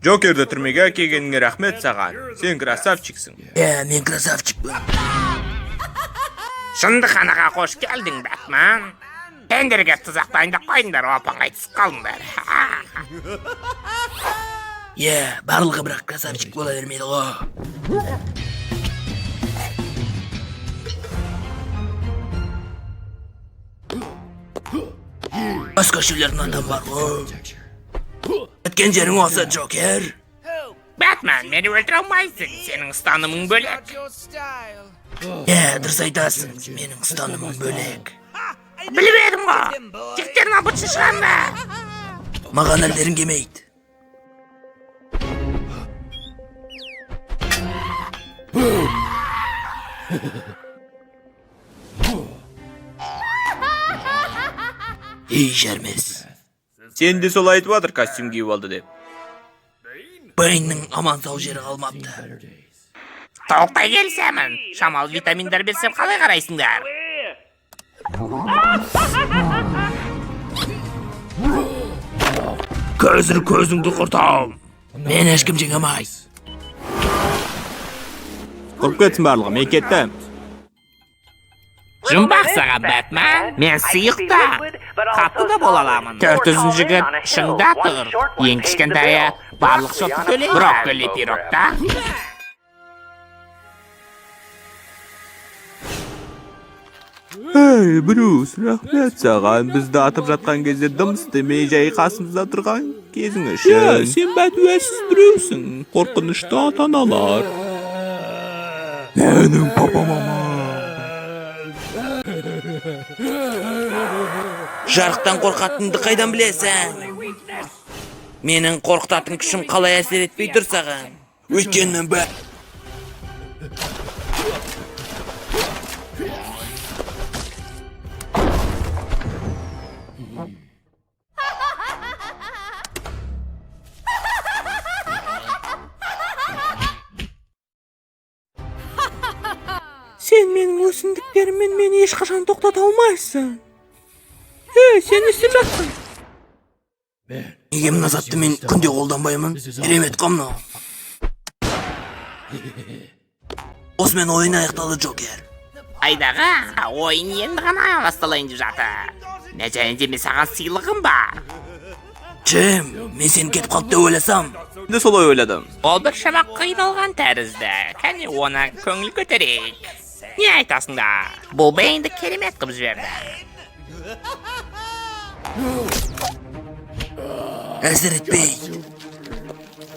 Джокерді түрмеге келгеніңе рахмет саған. Сен красавчиксің. Мен красавчикпін. Шындықанаға қош келдің, Бэтмен. Тендерге тұзақ дайындап қойыңдар, опаң айтысып қалыңдар. Барлығы бірақ красавчик бола бермейді ғой. Басқа шөлердің адам бар ғой. Өткен жерің осы, Джокер. Бэтмен, мені өлтіре алмайсың, сенің ұстанымың бөлек. Дұрыс айтасың, менің ұстанымым бөлек. Біліп едім ғой, жектерін абытшы шығарма. Маған әлдерің келмейді. Жермес. Сен де сол айтып жатыр костюм киіп алды деп. Бэйннің аман сау жері қалмапты. Толықтай келісемін. Шамал витаминдер берсем қалай қарайсыңдар? Қазір көзіңді құртам. Мен ешкім жеңемай. Құрып кетсін барлығы, мен кеттім. Жұмбақ саған, Бэтмен. Мен сыйықта. Қатты да бола аламын. 400 жігіт шыңда тұр. Ең кішкентайы барлық шотты төлейді. Брокколи пирогта. Эй, Брюс, рахмет саған. Бізді атып жатқан кезде дым істемей жай қасымызда тұрған кезің үшін. Сен бәтуәсіз біреусің. Қорқынышты ата-аналар. Менің папа-мама. Жарықтан қорқатынды қайдан білесің? Менің қорқытатын күшім қалай әсер етпей тұр саған? Өйткені мен Сен менің өсімдіктеріммен мені ешқашан тоқтата алмайсың. Сен істеп жатсың? Неге мына затты мен күнде қолданбаймын? Керемет қамна. Осымен ойын аяқталды, Джокер. Айдаға, ойын енді ғана басталайын деп жатыр. Не және де мен саған сыйлығым бар. Джем, мен сен кетіп қалды деп ойласам. Де солай ойладым. Ол бір шамақ қиналған тәрізді. Кәне оны көңіл көтерейік. Не айтасың да? Бұл бейінді керемет қып жіберді. Әсер етпей.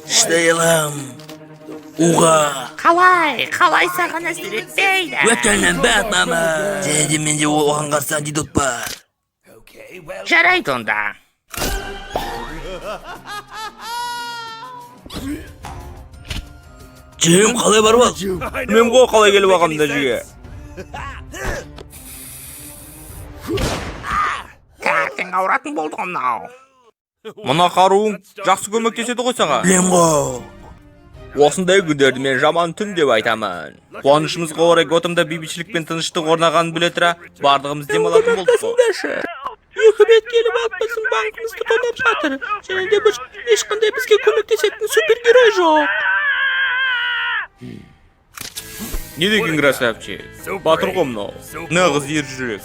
Шыдай алам. Уға. Қалай саған әсер етпейді? Өткеннен Бэтмама. Және менде оған қарсы антидот бар. Жарайды онда. Джем, қалай бар бол? Мен ғой қалай келіп ағамда жеге. Кәртен ауыратын болды ғымнау. Мұна қаруың жақсы көмектеседі ғой саған. Білем ғой. Осындай күндерді мен жаман түн деп айтамын. Қуанышымызға орай Готэмда бейбітшілік пен тыныштық орнағанын біле тұра, барлығымыз демалатын болдық қой. Үкімет келіп алып біздің банкымызды тонап жатыр. Және де ешқандай бізге көмектесетін супергерой жоқ. Не деген красавчик? Батыр ғой мынау. Нағыз ер жүрек.